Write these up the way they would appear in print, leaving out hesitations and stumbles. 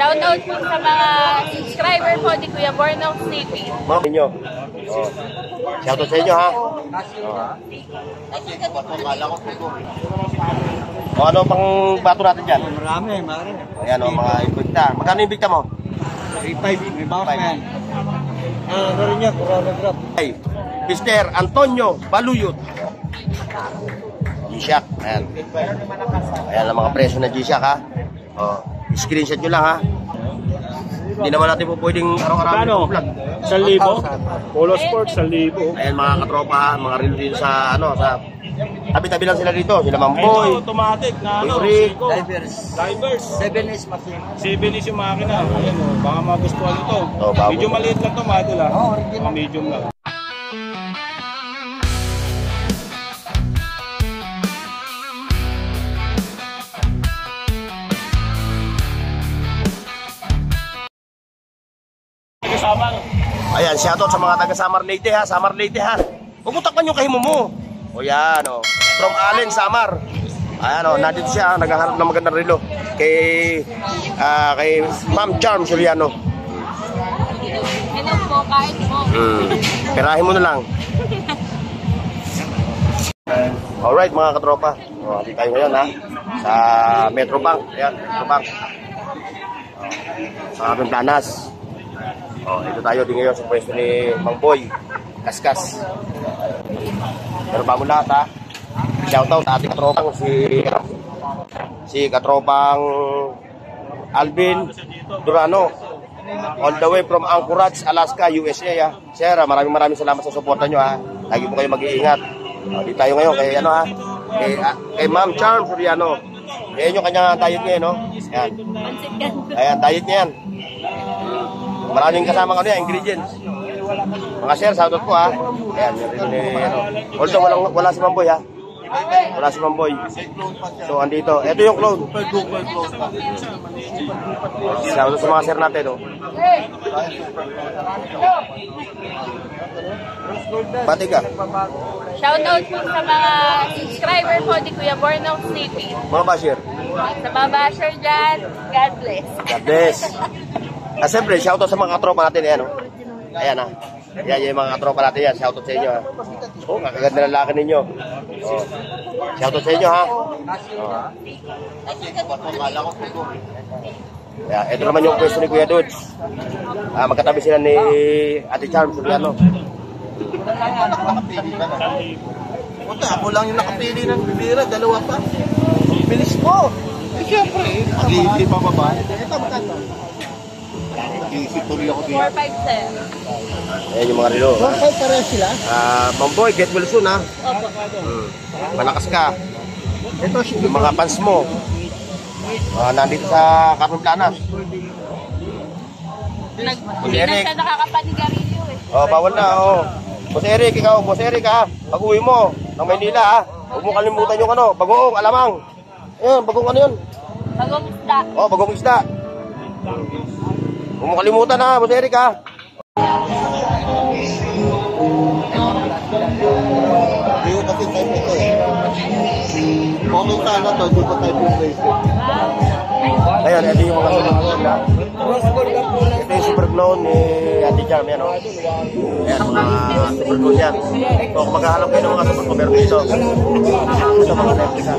Shoutout po sa mga subscriber po ni Kuya Bornok TV. Mga inyo. Shoutout sa inyo ha. Ano pang bato natin dyan? Marami. Ayan o, mga invicta. Magkano invicta mo? 3.5. May bawas na yan. Ano rin niya? Corona drop. Mr. Antonio Baluyot. G-Shock. Ayan. Ayan ang mga presyo ng G-Shock ha. Screenshot nyo lang ha. Hindi naman natin po pwedeng araw-araw vlog. 1,000. Polo Sports, 1,000. Ayan mga katropa ha. Mga relo din sa sa tabi-tabi lang sila dito. Sila Mamboy. Automatic na Divers. 7 is machine. 7 is yung makina. Ayan o, baka magustuhan ito. Bago. Medyo maliit lang ito, madol ha. Mga medium lang. Ayan, shoutout sa mga taga Samar Leyte ha. Samar Leyte ha. Puputakpan yung kahimo mo. O yan o. From Allen, Samar. Ayan o, nandito siya. Naghahanap ng magandang relo. Kay Ma'am Charm Juliano. Ano po, kahit po. Perahin mo na lang. Alright mga katropa. Dito tayo ngayon ha. Sa Metro Bank. Ayan, Metro Bank. Sa aming Planas. Ito tayo din ngayon sa pwesto ni Mang Boy Kaskas. Pero bago lahat ha, shoutout sa ating katropang si katropang Alvin Durano, all the way from Anchorage, Alaska, USA ha. Sir, maraming salamat sa suporta nyo ha. Lagi po kayo mag-iingat. Dito tayo ngayon kay kay Ma'am Charm Soriano. Ayan yung kanyang diet ngayon no. Ayan. Ayan, diet niya yan. Maraming kasama yan, ingredients. Mga sir, shoutout po ha. Ayan, although wala si Mamboy ha. Wala si Mamboy. So, andito. Ito yung clone. Shoutout sa mga sir natin, no. Pati ka. Shoutout po sa mga subscriber po ni Kuya Bornok TV. Mga basher. Sa mga basher dyan, God bless. God bless. Siyempre, shoutout sa mga katropa natin. Ayan, oh. Ayan ha. Ayan yung mga katropa natin yan. Shoutout sa inyo ha. Kakaganda ng laki ninyo. Shoutout sa inyo ha. Ayan, ito naman yung pwesto ni Kuya Dudes. Magkatabi sila ni Ate Charm Soriano. Puta, ako lang yung nakapili ng bibira. Dalawa pa. Bilis mo. Siyempre. Mag-iisip pa ba ba? Ito, magkano? Mag-iisip tuloy ako dito. 457. Ayan yung mga relo. 4-5 pareho sila? Mamboy, get well soon ha. Opo. Malakas ka. Ito, yung mga fans mo. Nandito sa Carmen Planas. Hindi na siya nakakapanigarilyo eh. Bawal na, Boss Eric, ikaw, Boss Eric ha. Pag uwi mo ng Maynila ha. Huwag mo kalimutan yung bagoong, alamang. Ayun, bagong ano yun? Bagong isda. Bagong isda. Huwag mo kalimutan ha, Boss Eric ha. Hindi ko kasi type ito eh. Okay sana to, hindi ko type yung bracelet. Ayan, ito yung mga super clone ha. Ito yung super clone ni Ate Jam, yan o. Ayan, mga super clone yan. So, kung maghahanap kayo ng mga super clone, meron dito. Sa mga Netflix ha.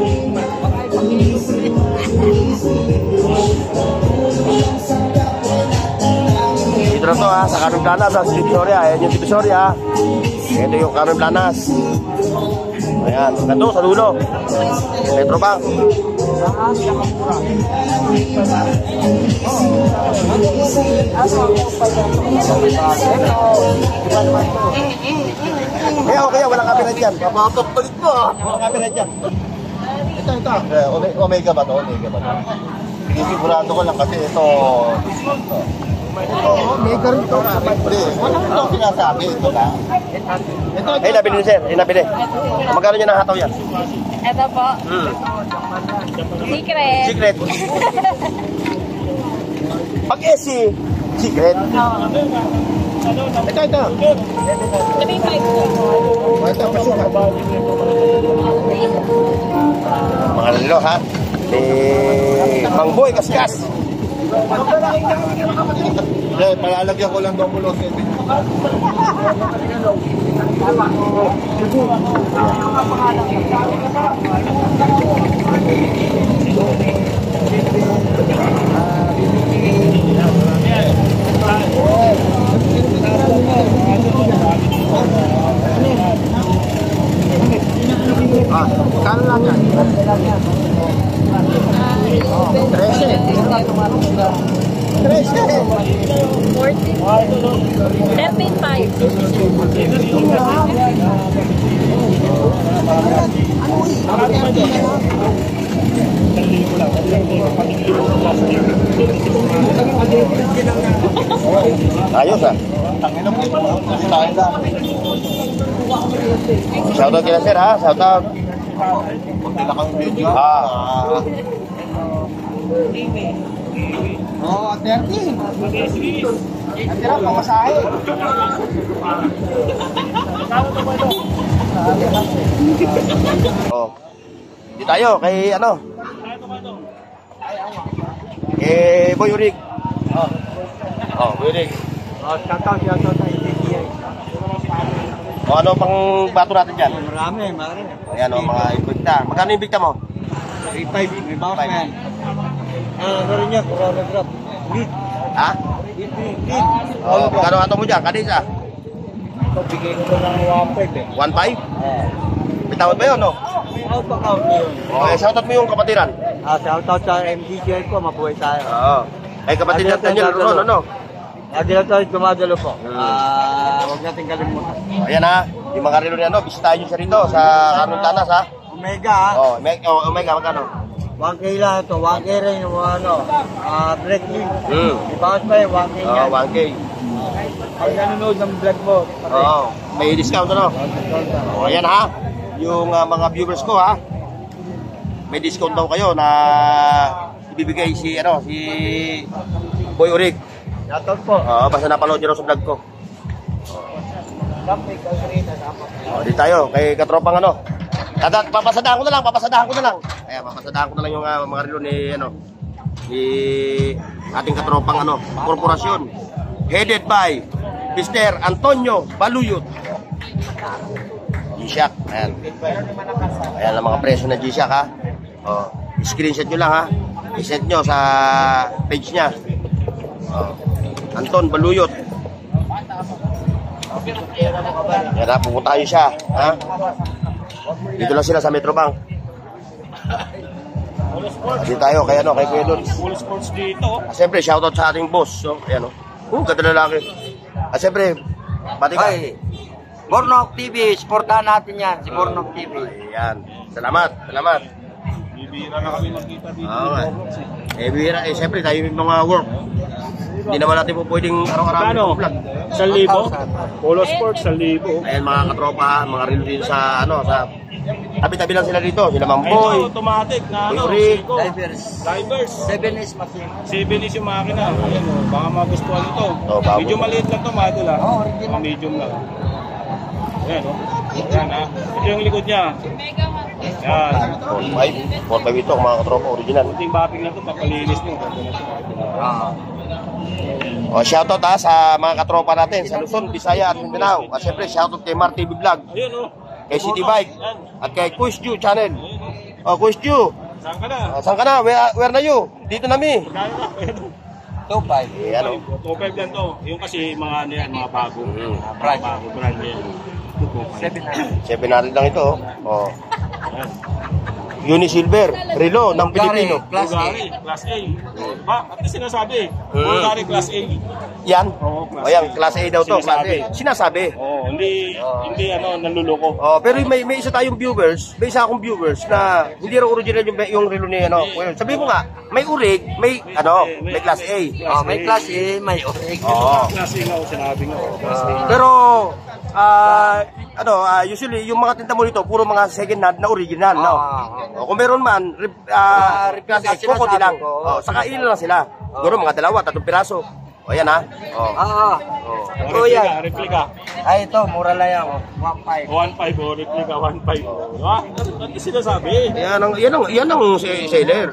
Dito na to ha, sa Carmen Planas ha, sa Divisoria. Ayan yung Divisoria ha. Ito yung Carmen Planas. Ayan, ganito sa dulo. Metro Bank. Okay, walang copyright dyan. Papatot palit mo ah. Walang copyright dyan. Ito. Omega ba to? Omega ba to? Sinisigurado ko lang kasi ito. Omega rin to. Wala rin ito sinasabi. Ito lang. Ay, nabili ni sir. Ay, nabili. Magkano niya nakataw yan? Ito po. Secret. Secret. Pag SC, secret. Ito. 3.5 to. Ito, pasukan. Mga relo ha. Mang Boy Kaskas. Palalagyan ko lang doon mulo. Kano lang yan? 13.5. Ayos ah. Shoutout kila sir ha. Shoutout. Kunti lang kami video. Oh, 30. Ang tira, pamasahe. Oh. Di tayo kay ano? Kay Boy Urig. Oh, Boy Urig. Shoutout na IBBI. O ano pang bato natin dyan? Marami. Ayan o, mga invicta. Magkano invicta mo? 3.5, may bawas na yan. Ano rin yan, Corona Drop. Ha? Oh, magkano ato mo dyan? Kanisa? Ito, bigay ko lang 1.5 eh. 1.5? May tawad ba yun, no? Out pa count yun. Okay, shoutout mo yung kapatiran. Shoutout sa MDJ ko, mabuhay tayo. Oo. Ay, kapatid natin yun, Ron, ano? Dito tayo dumadalo po. Huwag natin kalimutan. Ayan ha, yung mga relo niya, no? Bisitahin nyo siya rito sa Caruntanas, ha? Omega ha. Oh, Omega, magkano? 1K lang ito. 1K rin yung ano. Black link. Ibawas pa yung 1K Oo, yan. 1K. Pag nanonood ng vlog mo. Oo, may discount, ano? O, ayan ha, yung mga viewers ko, ha? May discount daw kayo na ibibigay si Boy Urig. Shoutout po. Oo, basta napanood nyo sa vlog ko. Di tayo, kay katropang ano. Papasadahan ko na lang. Ayan, papasadahan ko na lang yung mga relo ni ating katropang korporasyon. Headed by Mr. Antonio Baluyot. G-Shock. Ayan. Ayan ang mga presyo ng G-Shock, ha. Oh, screenshot nyo lang, ha. I-send nyo sa page niya. Oh. Anton Baluyot. Yan na, pupunta tayo siya. Ha? Dito lang sila sa Metrobank. Dito tayo, kay Kuya Dons. Full sports dito. Siyempre, shoutout sa ating boss. So, ayan o. Ganda lalaki. Siyempre, pati ka. Bornok TV, supportahan natin yan. Si Bornok TV. Ayan. Salamat. Bibira na kami magkita dito. Oo nga. Bihira. Siyempre, tayo yung mga work. Hindi naman natin po pwedeng araw-araw vlog. 1,000. Polo Sports, 1,000. Ayan mga katropa ha, mga relo din sa tabi-tabi lang sila dito. Sila Mang Boy. Automatic na Urig. Divers. 7S machine. 7 is yung makina. Ayan o, baka magustuhan ito. bago. Medyo maliit lang ito, Madol ha. Medium lang. Ayan o. Ayan ha. Ito yung likod niya. Mega Ayan. 4.5 ito mga katropa, original. Kunting bapping lang ito, papalinis nyo. Shoutout ha sa mga katropa natin sa Luzon, Visaya at Mindanao. At syempre shoutout kay Mar TV Vlog, Ayun o. kay City Bike at kay Kuis Ju Channel. Kuis Ju, Saan ka na? saan ka na? Where na you? Dito na mi. Kaya ka. 2.5. Ayan o. 2.5 lang to. Yung kasi mga ano yan, mga bago. Bago brand yan. 700 lang ito. Unisilver, relo ng Pilipino. Bulgari, Class A. At sinasabi, Bulgari Class A. Yan. Oo, Ayan, class A daw to. Class A. Sinasabi. Hindi nanluloko. Pero may isa tayong viewers, may isa akong viewers na hindi raw original yung relo ni Well, sabi ko nga, may urig, may class A. May class A, may orig. Class A nga o sinabi nga. Pero usually yung mga tinta mo dito puro mga second hand na original, no. Kung meron man class A, konti lang. Saka ilan lang sila. Siguro mga 2-3 piraso. Ayan ha. Oh. Oo. Oh. Replica. Ay, ito, mura lang yan. 1.5. 1.5 o replica 1.5. Ano sinasabi? Yan ang seller.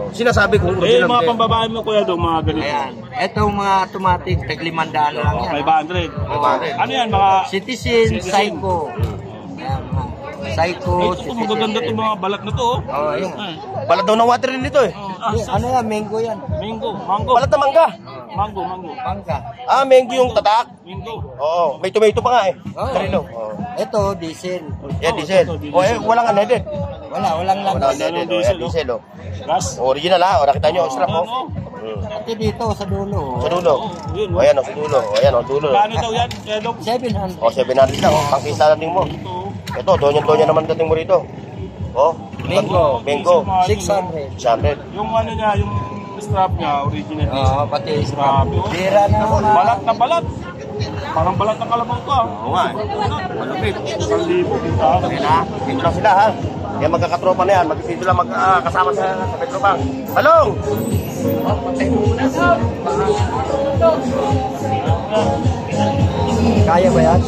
Sinasabi kong Eh, original. mga pambabae mo kuya doon, mga ganito. Ayan. Itong mga automatic, tag 500 lang yan. 500. 500. Ano yan, mga... Citizen, Citizen. Psycho. Ayan, mga Psycho, Ito, Citizen. magaganda itong mga balat na to. Oh. Oh, ayun. Balat daw ng water rin dito eh. Ano yan, mango yan. Mango. Balat na mangga. Mango. Mangga. Ah, mango yung tatak. Mango. Oo, may tomato pa nga eh. Oo. Karino. Oo. Ito, diesel. Yan, diesel. O eh, walang unleaded. Walang lang. Walang unleaded. O, yan, diesel o. Gas. Original ha. O, nakita nyo ang strap o. Ito dito, sa dulo. Sa dulo. Yun, O, yan o, sa dulo. O, yan o, dulo. Paano daw yan? Kaya daw, 700. O, 700 lang o. Pangkisa dating mo. Ito, donya naman dating mo rito. O, Mango. Mango. 600. 600. yung ano niya, yung strap niya, original. Oo, pati Grabe, oh. Bira na mga. Balat na balat. Parang balat ng kalabaw ka. Oo nga eh. Malupit. 1,000 dito. Ayan ha. Dito lang sila ha. Yan magkakatropa na yan. Dito lang kasama sa Petrobang. Halong! Kaya ba yan?